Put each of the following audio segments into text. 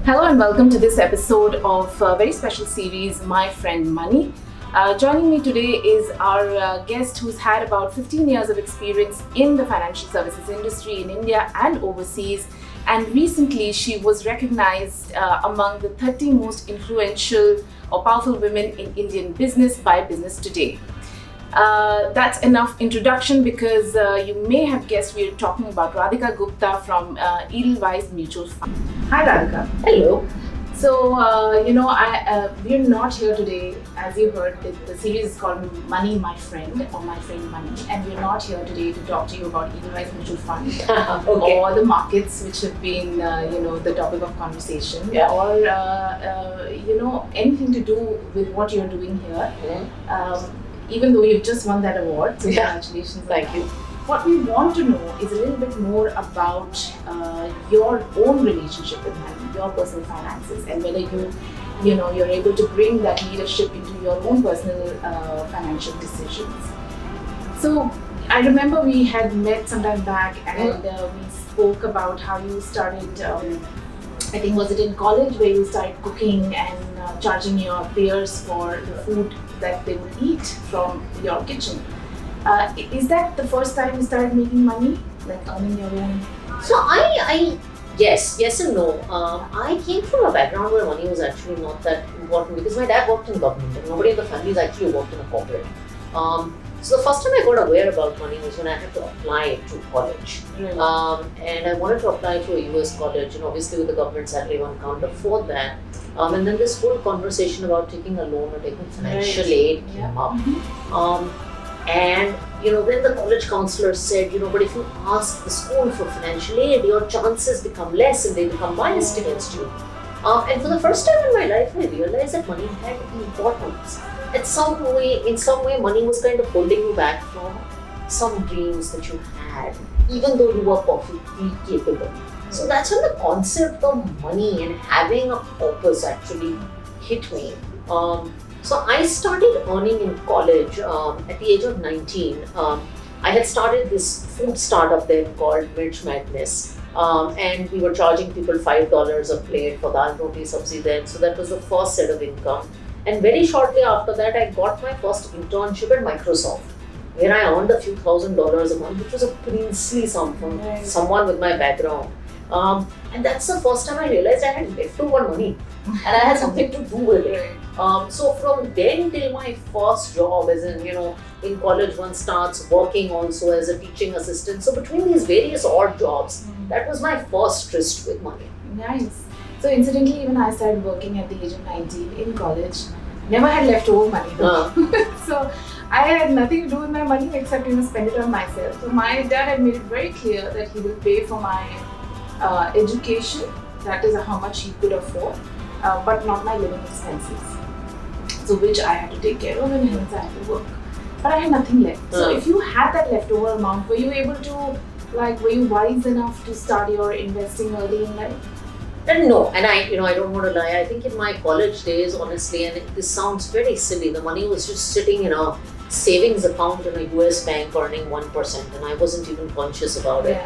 Hello and welcome to this episode of a very special series, My Friend Money. Joining me today is our guest who's had about 15 years of experience in the financial services industry in India and overseas. And recently she was recognized among the 30 most influential or powerful women in Indian business by Business Today. That's enough introduction because you may have guessed we're talking about Radhika Gupta from Edelweiss Mutual Fund. Hi Radhika. Hello. So, we're not here today, as you heard, the series is called Money, My Friend or My Friend Money, and we're not here today to talk to you about Edelweiss Mutual Fund Okay. or the markets which have been, the topic of conversation or, anything to do with what you're doing here. Even though you've just won that award, so congratulations. Thank you. What we want to know is a little bit more about your own relationship with money, your personal finances, and whether you're able to bring that leadership into your own personal financial decisions. So I remember we had met some time back and we spoke about how you started, I think was it in college, where you started cooking and charging your peers for the food that they would eat from your kitchen. Is that the first time you started making money, like earning your own? So yes and no. I came from a background where money was actually not that important because my dad worked in government and nobody in the family has actually worked in a corporate. So the first time I got aware about money was when I had to apply to college. Really? And I wanted to apply to a US college, and obviously with the government salary one can't afford that. And then this whole conversation about taking a loan or taking financial aid came up. And then the college counselor said, but if you ask the school for financial aid, your chances become less and they become biased against you. And for the first time in my life, I realized that money had importance. In some way, money was kind of holding you back from some dreams that you had, even though you were perfectly capable. So that's when the concept of money and having a purpose actually hit me. So I started earning in college at the age of 19. I had started this food startup then called Mirch Madness. And we were charging people $5 a plate for dal roti sabzi then. So that was the first set of income. And very shortly after that, I got my first internship at Microsoft, where I earned a few $1,000s a month, which was a princely sum for someone with my background. And that's the first time I realized I had leftover money and I had something to do with it. So from then till my first job, as in college one starts working also as a teaching assistant. So between these various odd jobs, that was my first tryst with money. Nice. So incidentally, even I started working at the age of 19 in college. Never had leftover money though. So I had nothing to do with my money except spend it on myself. So my dad had made it very clear that he will pay for my education, that is how much he could afford, but not my living expenses. So which I had to take care of and hence I had to work. But I had nothing left. So if you had that leftover amount, were you able to, were you wise enough to start your investing early in life? And no, and I don't want to lie. I think in my college days, honestly, and this sounds very silly, the money was just sitting in a savings account in a US bank earning 1%, and I wasn't even conscious about it.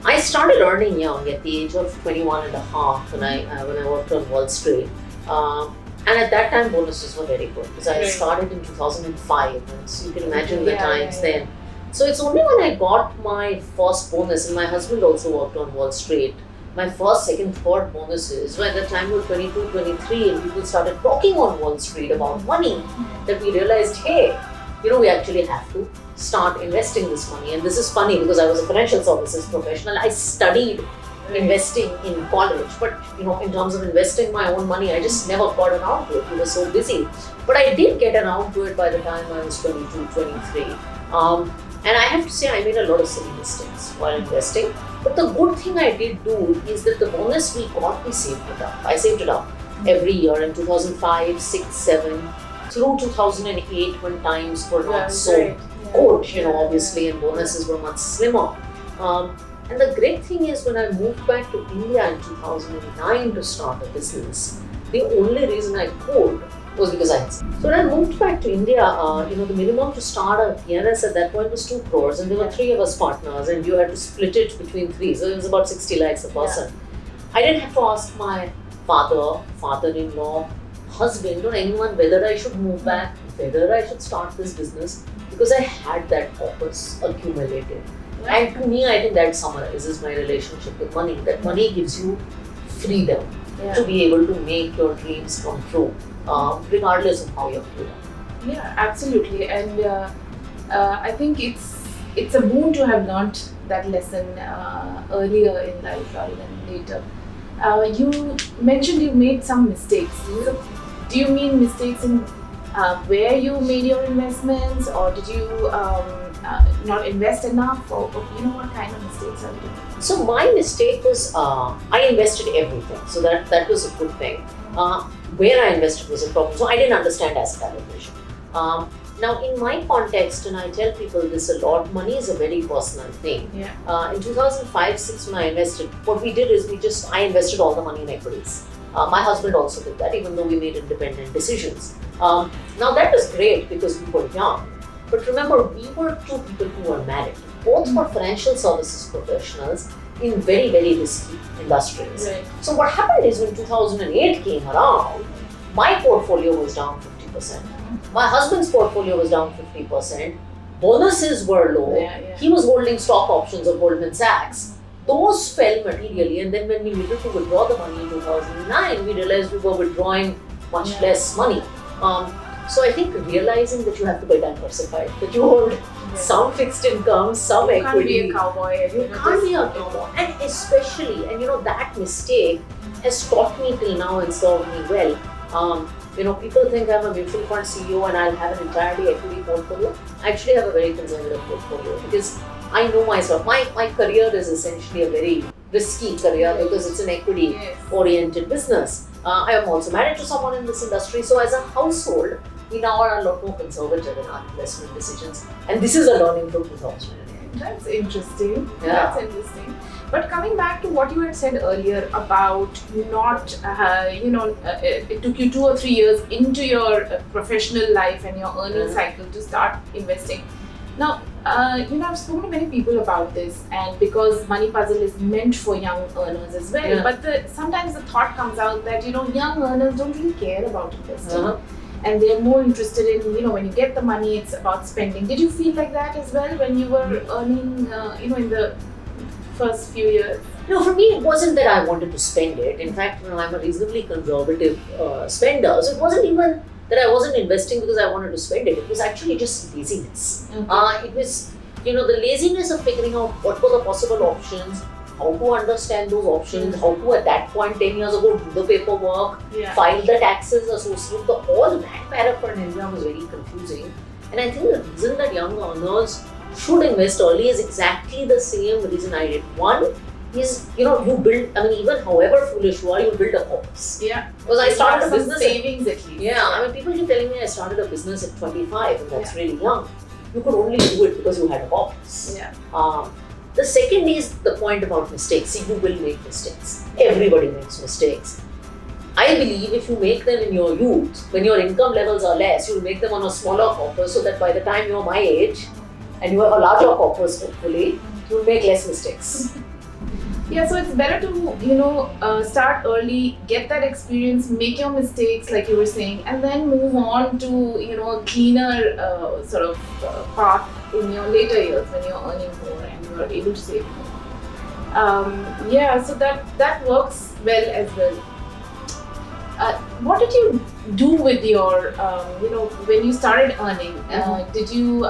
I started earning young at the age of 21 and a half when I worked on Wall Street. And at that time, bonuses were very good because I started in 2005, and so you can imagine the times then. So it's only when I got my first bonus, and my husband also worked on Wall Street, my first, second, third bonuses, when at the time we were 22, 23, and people started talking on Wall Street about money, that we realized, hey, we actually have to start investing this money. And this is funny because I was a financial services professional. I studied investing in college, but in terms of investing my own money, I just never got around to it. We were so busy. But I did get around to it by the time I was 22, 23. And I have to say, I made a lot of silly mistakes while investing. But the good thing I did do is that the bonus we got, we saved it up. I saved it up every year in 2005, 6, 7, through 2008 when times were not so good, obviously, and bonuses were much slimmer. And the great thing is when I moved back to India in 2009 to start a business, the only reason I could was because I had saved. So when I moved back to India, the minimum to start a PNS at that point was 2 crores, and there were 3 of us partners, and you had to split it between 3. So it was about 60 lakhs a person. I didn't have to ask my father, father-in-law, husband, or anyone whether I should move back, whether I should start this business, because I had that corpus accumulated. And to me, I think that summarizes my relationship with money. That money gives you freedom to be able to make your dreams come true, regardless of how you're feeling. Yeah, absolutely. And I think it's a boon to have learnt that lesson earlier in life rather than later. You mentioned you made some mistakes. So, do you mean mistakes in where you made your investments, or did you not invest enough, or what kind of mistakes are you doing? So my mistake was I invested everything. So that was a good thing. Where I invested was a problem. So I didn't understand asset allocation. Now, in my context, and I tell people this a lot, money is a very personal thing. Yeah. In 2005-06, when I invested, what we did is I invested all the money in equities. My husband also did that, even though we made independent decisions. Now, that was great because we were young. But remember, we were two people who were married. Both were financial services professionals in very, very risky industries. Right. So what happened is when 2008 came around, my portfolio was down 50%. My husband's portfolio was down 50%. Bonuses were low. Yeah. He was holding stock options of Goldman Sachs. Those fell materially, and then when we needed to withdraw the money in 2009, we realized we were withdrawing much less money. So I think realizing that you have to be diversified, that you hold some fixed income, some You equity. can't be a cowboy. You can't be a cowboy. And especially, and that mistake has taught me till now and served me well. People think I'm a mutual fund CEO and I'll have an entirely equity portfolio. I actually have a very conservative portfolio because I know myself. My career is essentially a very risky career because it's an equity-oriented business. I am also married to someone in this industry. So as a household, we now are a lot more conservative in our investment decisions. And this is a learning from 2008. That's interesting. Yeah. That's interesting. But coming back to what you had said earlier about not, it took you 2 or 3 years into your professional life and your earning cycle to start investing. Now, I've spoken to many people about this, and because Money Puzzle is meant for young earners as well. Yeah. But sometimes the thought comes out that young earners don't really care about investing, and they're more interested in when you get the money, it's about spending. Did you feel like that as well when you were earning, in the first few years? No, for me, it wasn't that I wanted to spend it. In fact, I'm a reasonably conservative spender, so it wasn't even that I wasn't investing because I wanted to spend it. It was actually just laziness. Okay. It was, the laziness of figuring out what were the possible options, how to understand those options, how to at that point 10 years ago do the paperwork, file the taxes associated, all that paraphernalia was very confusing. And I think the reason that young earners should invest early is exactly the same reason I did. One is, you build, even however foolish you are, you build a corpus. Yeah. Because I started a business. Savings at least. Yeah, people keep telling me I started a business at 25 and that's really young. You could only do it because you had a corpus. Yeah. The second is the point about mistakes. See, you will make mistakes. Everybody makes mistakes. I believe if you make them in your youth, when your income levels are less, you'll make them on a smaller corpus so that by the time you're my age and you have a larger corpus, hopefully, you'll make less mistakes. Yeah, so it's better to, start early, get that experience, make your mistakes like you were saying, and then move on to, a cleaner path in your later years when you're earning more and you're able to save more. So that works well as well. What did you do with your, when you started earning? Did you,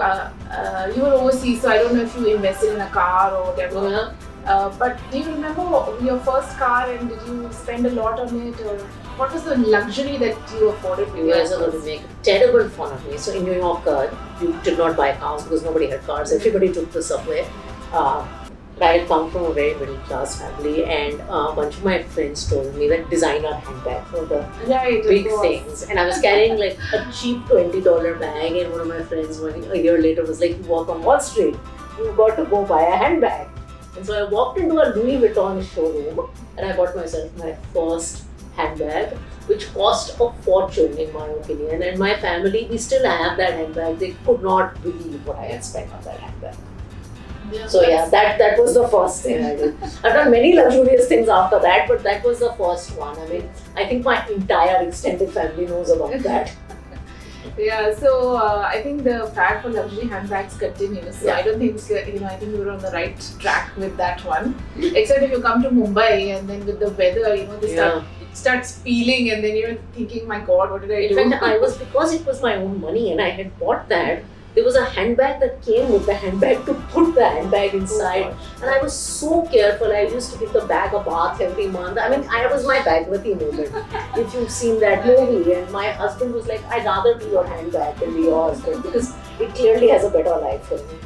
you were overseas, so I don't know if you invested in a car or whatever. But do you remember your first car and did you spend a lot on it, or what was the luxury that you afforded? You guys are going to make terrible fun of me. So in New York, you did not buy cars because nobody had cars. Everybody took the subway. I had come from a very middle class family, and a bunch of my friends told me that designer handbag for the big things. And I was carrying like a cheap $20 bag, and one of my friends a year later was like, "You work on Wall Street, you've got to go buy a handbag." And so I walked into a Louis Vuitton showroom and I bought myself my first handbag, which cost a fortune in my opinion. And my family, we still have that handbag. They could not believe what I had spent on that handbag. Yeah, So yeah, that was the first thing I did. I've done many luxurious things after that, but that was the first one. I mean, I think my entire extended family knows about that. Yeah, so I think the fad for luxury handbags continues. So Yeah. I don't think I think we were on the right track with that one. Except if you come to Mumbai and then with the weather, it starts peeling, and then you're thinking, my God, what did I do? In fact, because it was my own money and I had bought that, there was a handbag that came with the handbag to put the handbag inside. And I was so careful. I used to give the bag a bath every month. I mean, I was my Bagvati moment. If you've seen that movie, and my husband was like, I'd rather be your handbag than be yours, because it clearly has a better life for me.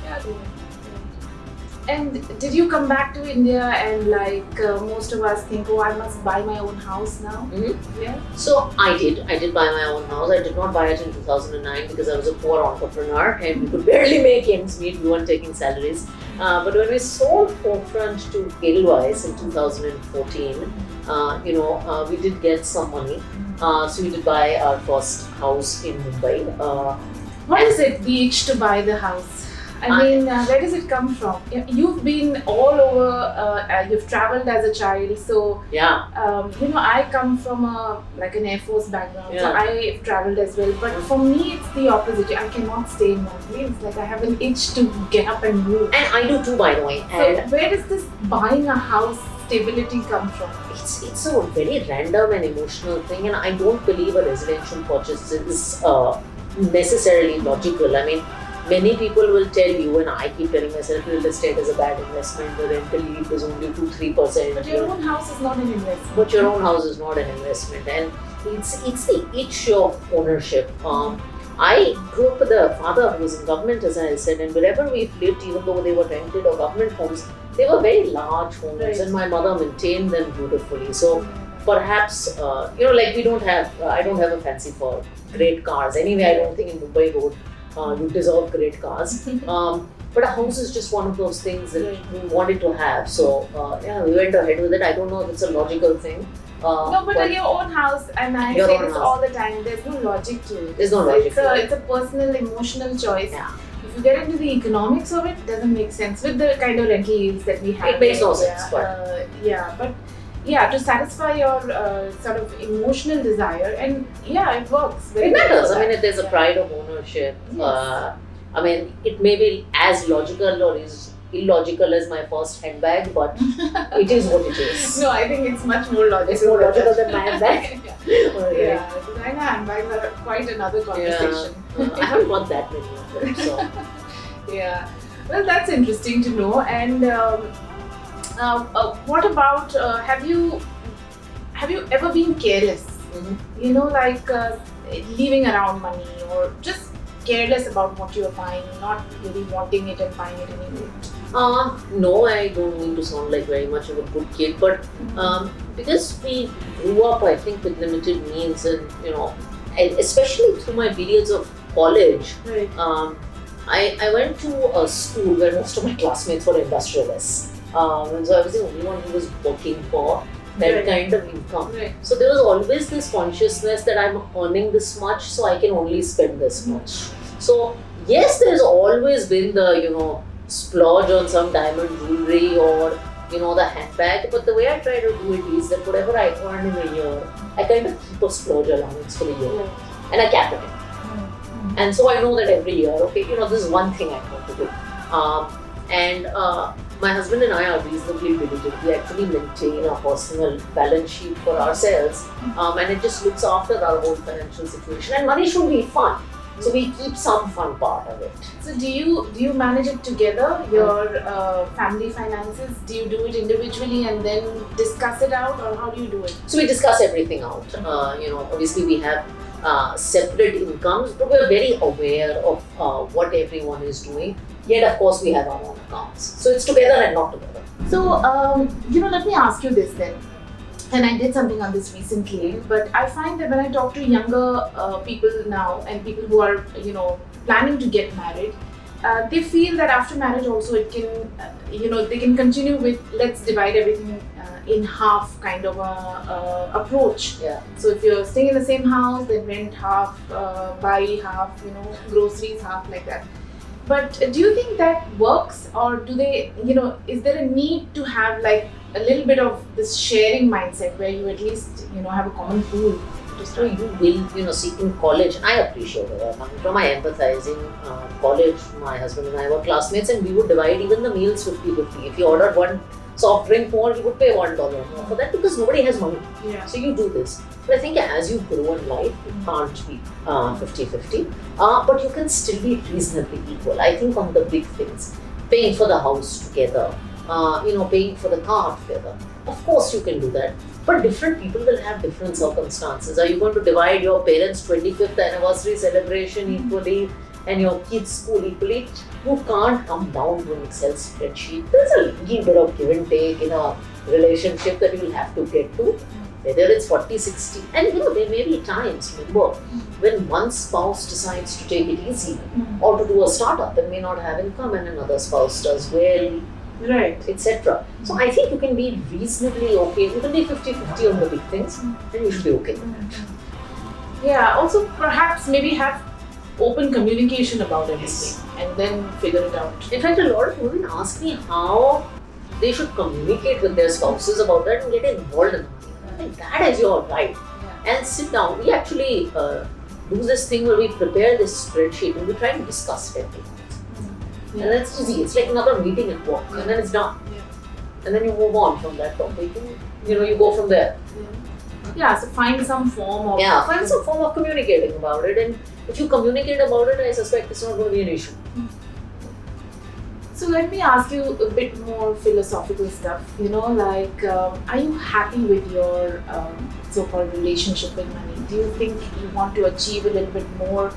Yeah. And did you come back to India and most of us think, oh, I must buy my own house now? Mm-hmm. Yeah. So I did buy my own house. I did not buy it in 2009 because I was a poor entrepreneur and we could barely make ends meet. We weren't taking salaries. But when we sold Forefront to Edelweiss in 2014, we did get some money. So we did buy our first house in Mumbai. What is it, the itch to buy the house? I mean, where does it come from? You've been all over, you've traveled as a child, so yeah. I come from an Air Force background, so Yeah. I've traveled as well. But for me, it's the opposite. I cannot stay in one place. Like I have an itch to get up and move. And I do too, by the way. And So where does this buying a house stability come from? it's a very random and emotional thing, and I don't believe a residential purchase is necessarily logical. I mean, many people will tell you, and I keep telling myself, real estate is a bad investment, the rental yield is only 2-3%. But your own house is not an investment. But your own house is not an investment, and it's the itch of ownership. I grew up with a father who was in government, as I said, and wherever we lived, even though they were rented or government homes, they were very large homes, Right. and my mother maintained them beautifully. So perhaps, I don't have a fancy for great cars. Anyway, I don't think in Mumbai Road you deserve great cars. But a house is just one of those things that we wanted to have. So we went ahead with it. I don't know if it's a logical thing. No, but your own house, and I Your say own this house. all the time, there's no logic to it. There's no logic to it. It's a personal, emotional choice. Yeah. If you get into the economics of it, it doesn't make sense with the kind of rental yields that we have. It makes no in India. sense, but to satisfy your sort of emotional desire, and it works. it matters. I mean, if there's a pride of ownership, Yes. it may be as logical or as illogical as my first handbag, but it is what it is. No, I think it's much more logical. It's more logical than my handbag. Yeah, designer handbags are quite another conversation. I haven't got that many of them, so. Yeah, well, that's interesting to know. And what about have you ever been careless? Mm-hmm. Leaving around money, or just careless about what you're buying, not really wanting it and buying it anyway? No, I don't mean to sound like very much of a good kid, but because we grew up, I think, with limited means, and especially through my periods of college, Right. I went to a school where most of my classmates were industrialists. And so I was the only one who was working for that Right. kind of income. Right. So there was always this consciousness that I'm earning this much, so I can only spend this much. So yes, there's always been the splurge on some diamond jewelry or the handbag. But the way I try to do it is that whatever I earn in a year, I kind of keep a splurge allowance for the year, Right. and I cap it. And so I know that every year, okay, this is one thing I want to do. My husband and I are reasonably diligent. We actually maintain a personal balance sheet for ourselves, and it just looks after our whole financial situation. And money should be fun, so we keep some fun part of it. So do you manage it together, your family finances? Do you do it individually and then discuss it out, or how do you do it? So we discuss everything out. Obviously we have separate incomes, but we're very aware of what everyone is doing. Yet, of course, we have our own accounts. So it's together and not together. So, let me ask you this then. And I did something on this recently, but I find that when I talk to younger people now and people who are, planning to get married, they feel that after marriage also it can, they can continue with let's divide everything in half kind of a approach. Yeah. So if you're staying in the same house, then rent half, buy half, groceries half, like that. But do you think that works, or do they, is there a need to have like a little bit of this sharing mindset where you at least, have a common pool to So start? you will, see in college, I appreciate where I'm coming from. I empathize. In college, my husband and I were classmates, and we would divide even the meals 50-50. If you ordered one soft drink more, you would pay $1 more for that because nobody has money. Yeah. So you do this. But I think as you grow in life, you can't be 50-50. But you can still be reasonably equal. I think on the big things, paying for the house together, paying for the car together. Of course you can do that. But different people will have different circumstances. Are you going to divide your parents' 25th anniversary celebration equally and your kids' school equally? You can't come down to an Excel spreadsheet. There's a little bit of give and take in a relationship that you'll have to get to. Whether it's 40-60. And there may be times, remember, when one spouse decides to take it easy or to do a startup and may not have income and another spouse does well, Right. etc. So I think you can be reasonably okay. You can be 50-50 on the big things and you should be okay. Yeah, also perhaps maybe have open communication about everything and then figure it out. In fact, a lot of women ask me how they should communicate with their spouses about that and get involved in it. And that is your right. And sit down. We actually do this thing where we prepare this spreadsheet and we try to discuss it every month. And that's easy. It's like another meeting at work, and then it's done. And then you move on from that topic, and you go from there. Yeah, so find some form of Find some form of communicating about it, and if you communicate about it, I suspect it's not going to be an issue. So let me ask you a bit more philosophical stuff. Are you happy with your so-called relationship with money? Do you think you want to achieve a little bit more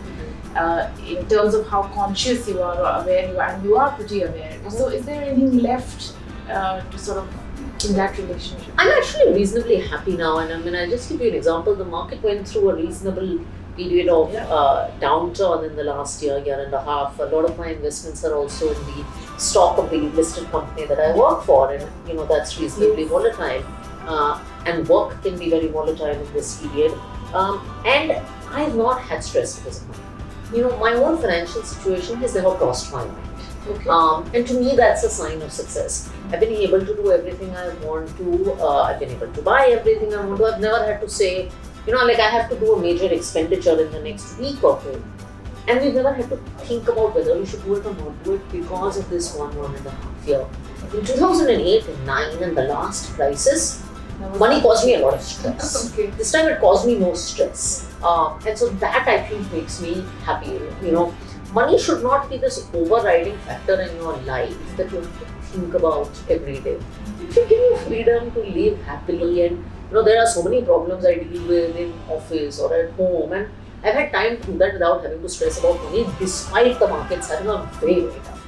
in terms of how conscious you are or aware you are? And you are pretty aware. So is there anything left to sort of in that relationship? I'm actually reasonably happy now, and I'll just give you an example. The market went through a reasonable period of downturn in the last year and a half. A lot of my investments are also in the stock of the listed company that I work for, and that's reasonably volatile. And work can be very volatile in this period. And I have not had stress because of money. My own financial situation has never crossed my mind. Okay. And to me, that's a sign of success. I've been able to do everything I want to. I've been able to buy everything I want to. I've never had to say, I have to do a major expenditure in the next week or two. And we've never had to think about whether we should do it or not do it because of this 1.5 year. In 2008 and 9 and the last crisis, money caused me a lot of stress. Okay. This time it caused me no stress. And so that I think makes me happy. Money should not be this overriding factor in your life that you have to think about every day. It should give you freedom to live happily, and there are so many problems I deal with in office or at home, and I've had time to do that without having to stress about money despite the markets having a very, very tough.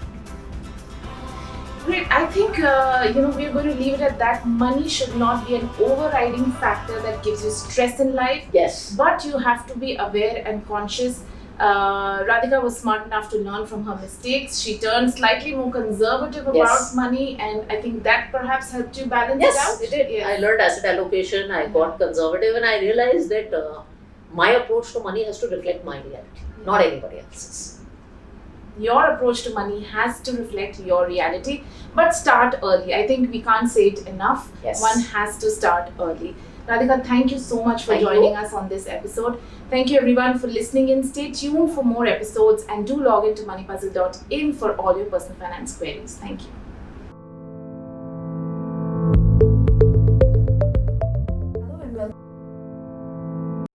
Great. I think we're going to leave it at that. Money should not be an overriding factor that gives you stress in life. Yes. But you have to be aware and conscious. Radhika was smart enough to learn from her mistakes. She turned slightly more conservative about money, and I think that perhaps helped you balance it out. Yes, it did. Yes. I learned asset allocation. I got conservative, and I realized that my approach to money has to reflect my reality, not anybody else's. Your approach to money has to reflect your reality, but start early. I think we can't say it enough. Yes. One has to start early. Radhika, thank you so much for Thank joining you. us on this episode. Thank you everyone for listening in. Stay tuned for more episodes and do log into moneypuzzle.in for all your personal finance queries. Thank you.